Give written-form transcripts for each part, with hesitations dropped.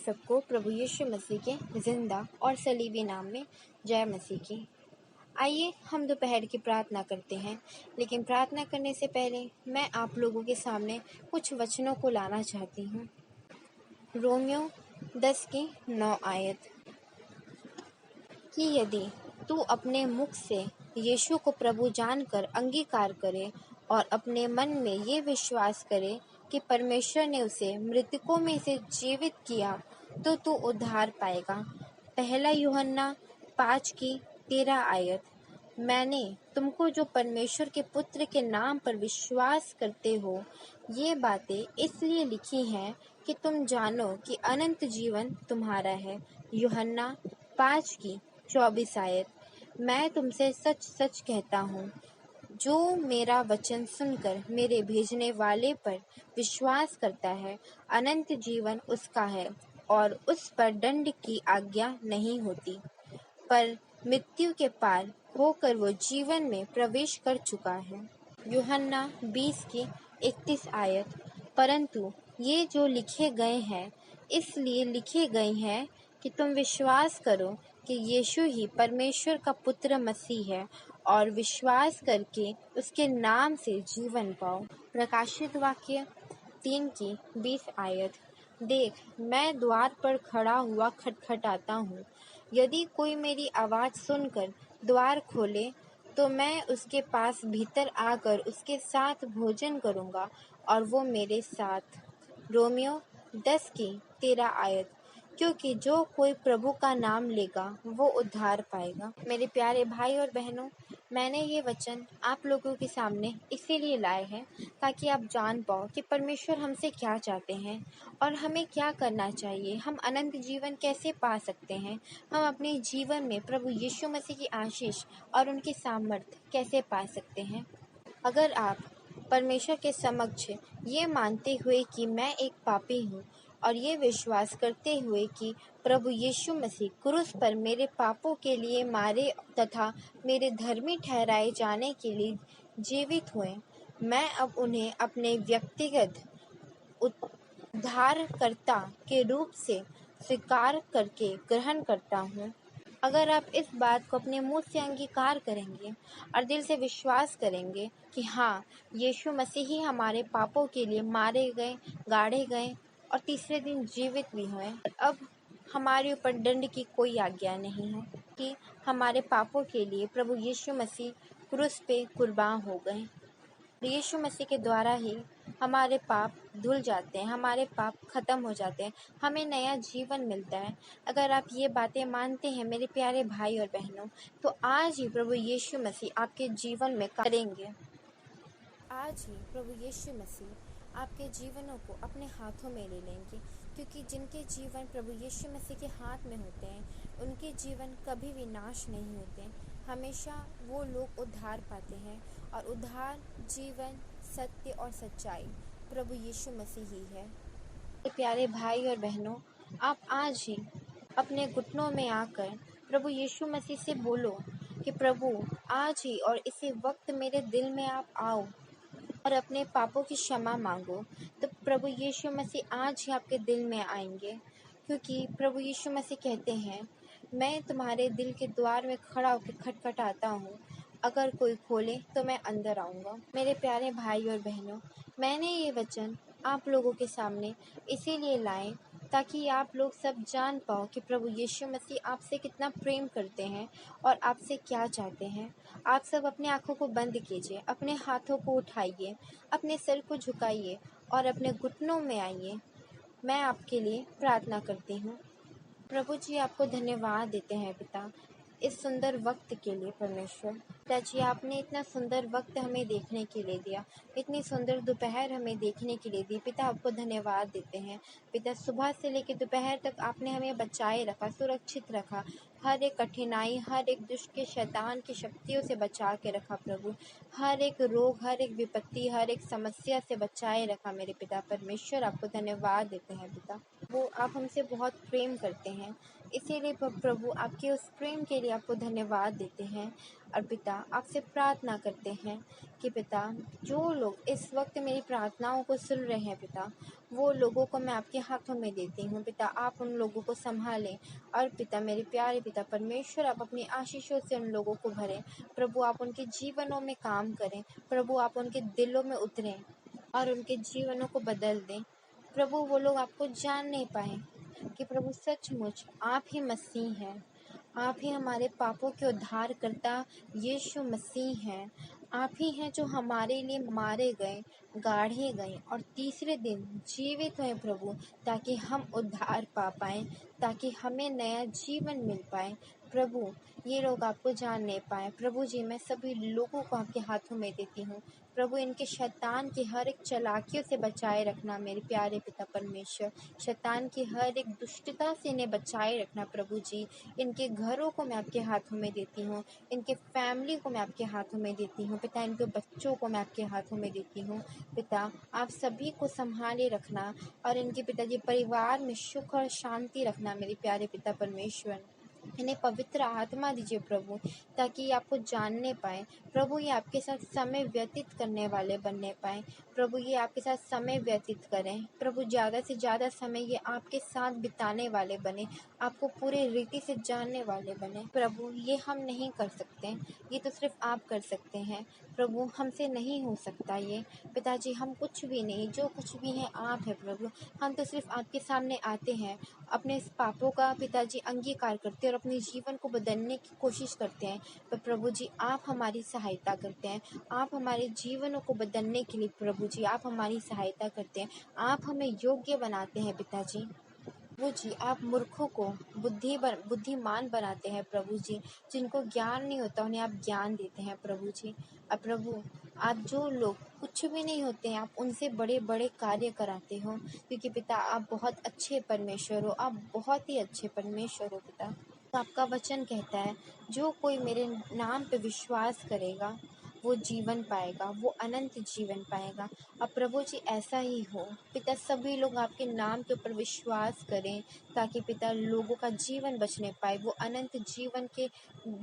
सबको प्रभु यीशु मसीह के जिंदा और सलीबी नाम में जय मसीह की। आइए हम दोपहर की प्रार्थना करते हैं, लेकिन प्रार्थना करने से पहले मैं आप लोगों के सामने कुछ वचनों को लाना चाहती हूँ। रोमियो 10 की 9 आयत कि यदि तू अपने मुख से यीशु को प्रभु जानकर अंगीकार करे और अपने मन में ये विश्वास करे कि परमेश्वर ने उसे मृतकों में से जीवित किया तो तू उद्धार पाएगा। पहला यूहन्ना 5 की 13 आयत। मैंने तुमको जो परमेश्वर के पुत्र के नाम पर विश्वास करते हो ये बातें इसलिए लिखी हैं कि तुम जानो कि अनंत जीवन तुम्हारा है। यूहन्ना 5 की 24 आयत। मैं तुमसे सच सच कहता हूँ, जो मेरा वचन सुनकर मेरे भेजने वाले पर विश्वास करता है, अनंत जीवन उसका है और उस पर दंड की आज्ञा नहीं होती, पर मृत्यु के पार होकर वो जीवन में प्रवेश कर चुका है। यूहन्ना 20 की 31 आयत। परंतु ये जो लिखे गए हैं इसलिए लिखे गए हैं कि तुम विश्वास करो कि यीशु ही परमेश्वर का पुत्र मसीह है और विश्वास करके उसके नाम से जीवन पाओ। प्रकाशित वाक्य 3 की 20 आयत। देख, मैं द्वार पर खड़ा हुआ खटखटाता हूँ। यदि कोई मेरी आवाज़ सुनकर द्वार खोले तो मैं उसके पास भीतर आकर उसके साथ भोजन करूँगा और वो मेरे साथ। रोमियो 10 की 13 आयत। क्योंकि जो कोई प्रभु का नाम लेगा वो उद्धार पाएगा। मेरे प्यारे भाई और बहनों, मैंने ये वचन आप लोगों के सामने इसीलिए लाए हैं ताकि आप जान पाओ कि परमेश्वर हमसे क्या चाहते हैं और हमें क्या करना चाहिए। हम अनंत जीवन कैसे पा सकते हैं, हम अपने जीवन में प्रभु यीशु मसीह की आशीष और उनकी सामर्थ्य कैसे पा सकते हैं। अगर आप परमेश्वर के समक्ष ये मानते हुए कि मैं एक पापी हूँ और ये विश्वास करते हुए कि प्रभु यीशु मसीह क्रूस पर मेरे पापों के लिए मारे तथा मेरे धर्मी ठहराए जाने के लिए जीवित हुए, मैं अब उन्हें अपने व्यक्तिगत उद्धारकर्ता के रूप से स्वीकार करके ग्रहण करता हूँ। अगर आप इस बात को अपने मुंह से अंगीकार करेंगे और दिल से विश्वास करेंगे कि हाँ, यीशु मसीह ही हमारे पापों के लिए मारे गए, गाड़े गए और तीसरे दिन जीवित भी हुए, अब हमारे ऊपर दंड की कोई आज्ञा नहीं है कि हमारे पापों के लिए प्रभु यीशु मसीह क्रूस पे कुर्बान हो गए। यीशु मसीह के द्वारा ही हमारे पाप धुल जाते हैं, हमारे पाप खत्म हो जाते हैं, हमें नया जीवन मिलता है। अगर आप ये बातें मानते हैं मेरे प्यारे भाई और बहनों, तो आज ही प्रभु यीशु मसीह आपके जीवन में करेंगे। आज ही प्रभु यीशु मसीह आपके जीवनों को अपने हाथों में ले लेंगे, क्योंकि जिनके जीवन प्रभु यीशु मसीह के हाथ में होते हैं उनके जीवन कभी भी नाश नहीं होते। हमेशा वो लोग उद्धार पाते हैं और उद्धार, जीवन, सत्य और सच्चाई प्रभु यीशु मसीह ही है। प्यारे भाई और बहनों, आप आज ही अपने घुटनों में आकर प्रभु यीशु मसीह से बोलो कि प्रभु, आज ही और इसी वक्त मेरे दिल में आप आओ और अपने पापों की क्षमा मांगो। तो प्रभु यीशु मसीह आज ही आपके दिल में आएंगे, क्योंकि प्रभु यीशु मसीह कहते हैं, मैं तुम्हारे दिल के द्वार में खड़ा होकर खटखटाता हूँ, अगर कोई खोले तो मैं अंदर आऊँगा। मेरे प्यारे भाई और बहनों, मैंने ये वचन आप लोगों के सामने इसीलिए लाए ताकि आप लोग सब जान पाओ कि प्रभु यीशु मसीह आपसे कितना प्रेम करते हैं और आपसे क्या चाहते हैं। आप सब अपने आँखों को बंद कीजिए, अपने हाथों को उठाइए, अपने सिर को झुकाइए और अपने घुटनों में आइए। मैं आपके लिए प्रार्थना करती हूँ। प्रभु जी, आपको धन्यवाद देते हैं पिता, इस सुंदर वक्त के लिए। परमेश्वर पिता जी, आपने इतना सुंदर वक्त हमें देखने के लिए दिया, इतनी सुंदर दोपहर हमें देखने के लिए दी। पिता, आपको धन्यवाद देते हैं। पिता, सुबह से लेकर दोपहर तक आपने हमें बचाए रखा, सुरक्षित रखा, हर एक कठिनाई, हर एक दुष्ट के शैतान की शक्तियों से बचा के रखा प्रभु, हर एक रोग, हर एक विपत्ति, हर एक समस्या से बचाए रखा मेरे पिता परमेश्वर। आपको धन्यवाद देते हैं पिता। वो आप हमसे बहुत प्रेम करते हैं, इसीलिए प्रभु आपके उस प्रेम के लिए आपको धन्यवाद देते हैं। और पिता आपसे प्रार्थना करते हैं कि पिता जो लोग इस वक्त मेरी प्रार्थनाओं को सुन रहे हैं पिता, वो लोगों को मैं आपके हाथों में देती हूँ पिता। आप उन लोगों को संभालें और पिता मेरे प्यारे पिता परमेश्वर, आप अपनी आशीषों से उन लोगों को भरें प्रभु। आप उनके जीवनों में काम करें प्रभु, आप उनके दिलों में उतरें और उनके जीवनों को बदल दें प्रभु। वो लोग आपको जान नहीं पाए कि प्रभु सचमुच आप ही मसीह हैं, आप ही हमारे पापों के उद्धारकर्ता यीशु मसीह हैं। आप ही हैं जो हमारे लिए मारे गए, गाढ़े गए और तीसरे दिन जीवित हुए प्रभु, ताकि हम उद्धार पा पाएं, ताकि हमें नया जीवन मिल पाए प्रभु। ये लोग आपको जान नहीं पाए प्रभु जी। मैं सभी लोगों को आपके हाथों में देती हूँ प्रभु। इनके शैतान की हर एक चालाकियों से बचाए रखना मेरे प्यारे पिता परमेश्वर। शैतान की हर एक दुष्टता से इन्हें बचाए रखना प्रभु जी। इनके घरों को मैं आपके हाथों में देती हूँ, इनके फैमिली को मैं आपके हाथों में देती हूँ पिता। इनके बच्चों को मैं आपके हाथों में देती हूँ पिता। आप सभी को संभाले रखना और इनके पिताजी परिवार में सुख और शांति रखना मेरे प्यारे पिता परमेश्वर। इन्हें पवित्र आत्मा दीजिए प्रभु, ताकि ये आपको जानने पाए प्रभु। ये आपके साथ समय व्यतीत करने वाले बनने पाए प्रभु। ये आपके साथ समय व्यतीत करें प्रभु, ज़्यादा से ज़्यादा समय ये आपके साथ बिताने वाले बने, आपको पूरे रीति से जानने वाले बने प्रभु। ये हम नहीं कर सकते, ये तो सिर्फ आप कर सकते हैं प्रभु, हमसे नहीं हो सकता ये पिताजी। हम कुछ भी नहीं, जो कुछ भी है आप है प्रभु। हम तो सिर्फ आपके सामने आते हैं, अपने इस पापों का पिताजी अंगीकार करते हैं और अपने जीवन को बदलने की कोशिश करते हैं। पर प्रभु जी आप हमारी सहायता करते हैं, आप हमारे जीवनों को बदलने के लिए प्रभु जी आप हमारी सहायता करते हैं। आप हमें योग्य बनाते हैं पिताजी। प्रभु जी आप मूर्खों को बुद्धिमान बनाते हैं प्रभु जी। जिनको ज्ञान नहीं होता उन्हें आप ज्ञान देते हैं प्रभु जी। अब प्रभु आप जो लोग कुछ भी नहीं होते हैं, आप उनसे बड़े बड़े कार्य कराते हो, क्योंकि पिता आप बहुत अच्छे परमेश्वर हो, आप बहुत ही अच्छे परमेश्वर हो पिता। तो आपका वचन कहता है जो कोई मेरे नाम पे विश्वास करेगा वो जीवन पाएगा, वो अनंत जीवन पाएगा। अब प्रभु जी ऐसा ही हो पिता, सभी लोग आपके नाम के ऊपर विश्वास करें, ताकि पिता लोगों का जीवन बचने पाए, वो अनंत जीवन के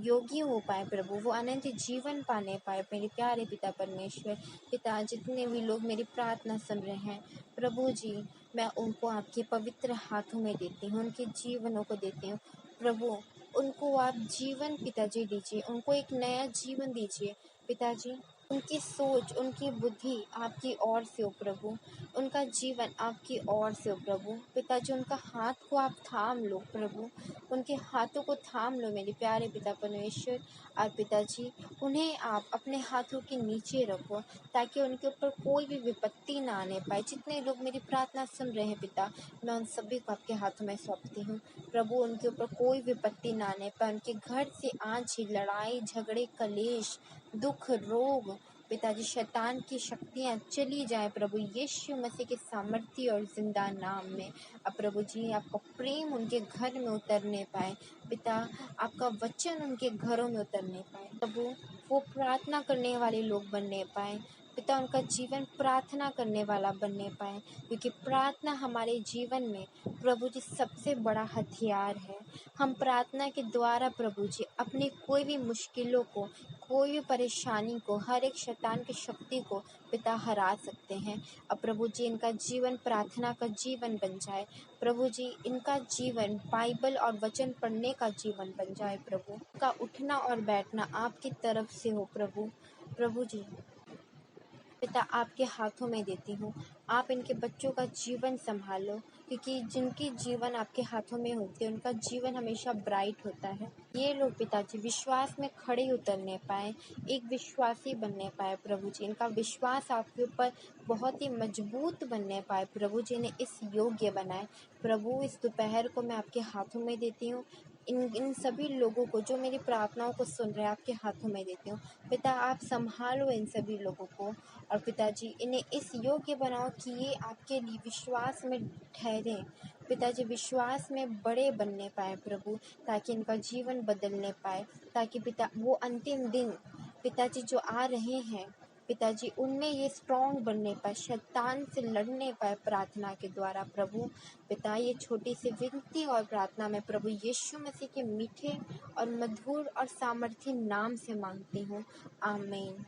योगी हो पाए प्रभु, वो अनंत जीवन पाने पाए मेरे प्यारे पिता परमेश्वर। पिता जितने भी लोग मेरी प्रार्थना सुन रहे हैं प्रभु जी, मैं उनको आपके पवित्र हाथों में देती हूँ, उनके जीवनों को देती हूँ प्रभु। उनको आप जीवन पिताजी दीजिए, उनको एक नया जीवन दीजिए पिताजी। उनकी सोच, उनकी बुद्धि आपकी ओर से हो प्रभु, उनका जीवन आपकी ओर से हो प्रभु। पिताजी उनका हाथ को आप थाम लो प्रभु, उनके हाथों को थाम लो मेरे प्यारे पिता परमेश्वर। और पिताजी उन्हें आप अपने हाथों के नीचे रखो, ताकि उनके ऊपर कोई भी विपत्ति ना आने पाए। जितने लोग मेरी प्रार्थना सुन रहे हैं पिता, मैं उन सभी को आपके हाथों में सौंपती हूँ प्रभु। उनके ऊपर कोई विपत्ति ना आने पाए, उनके घर से आँची, लड़ाई झगड़े, कलेश, दुख, रोग पिताजी, शैतान की शक्तियाँ चली जाए प्रभु, यीशु मसीह के सामर्थ्य और जिंदा नाम में। अब प्रभु जी आपका प्रेम उनके घर में उतरने पाए पिता, आपका वचन उनके घरों में उतरने पाए प्रभु। वो प्रार्थना करने वाले लोग बनने पाए पिता, उनका जीवन प्रार्थना करने वाला बनने पाए, क्योंकि प्रार्थना हमारे जीवन में प्रभु जी सबसे बड़ा हथियार है। हम प्रार्थना के द्वारा प्रभु जी अपनी कोई भी मुश्किलों को, कोई भी परेशानी को, हर एक शैतान की शक्ति को पिता हरा सकते हैं। अब प्रभु जी इनका जीवन प्रार्थना का जीवन बन जाए प्रभु जी, इनका जीवन बाइबल और वचन पढ़ने का जीवन बन जाए प्रभु। का उठना और बैठना आपकी तरफ से हो प्रभु। प्रभु जी पिता आपके हाथों में देती हूँ, आप इनके बच्चों का जीवन संभालो, क्योंकि जिनकी जीवन आपके हाथों में होते हैं उनका जीवन हमेशा ब्राइट होता है। ये लोग पिताजी विश्वास में खड़े उतरने पाए, एक विश्वासी बनने पाए प्रभु जी, इनका विश्वास आपके ऊपर बहुत ही मजबूत बनने पाए प्रभु जी, ने इस योग्य बनाए प्रभु। इस दोपहर को मैं आपके हाथों में देती हूँ, इन सभी लोगों को जो मेरी प्रार्थनाओं को सुन रहे हैं आपके हाथों में देती हूँ पिता। आप संभालो इन सभी लोगों को, और पिताजी इन्हें इस योग्य बनाओ कि ये आपके लिए विश्वास में ठहरे पिताजी, विश्वास में बड़े बनने पाए प्रभु, ताकि इनका जीवन बदलने पाए, ताकि पिता वो अंतिम दिन पिताजी जो आ रहे हैं पिताजी उनमें ये स्ट्रॉन्ग बनने पर, शैतान से लड़ने पर प्रार्थना के द्वारा प्रभु पिता ये छोटी सी विनती और प्रार्थना में प्रभु यीशु मसीह के मीठे और मधुर और सामर्थी नाम से मांगती हूँ, आमीन।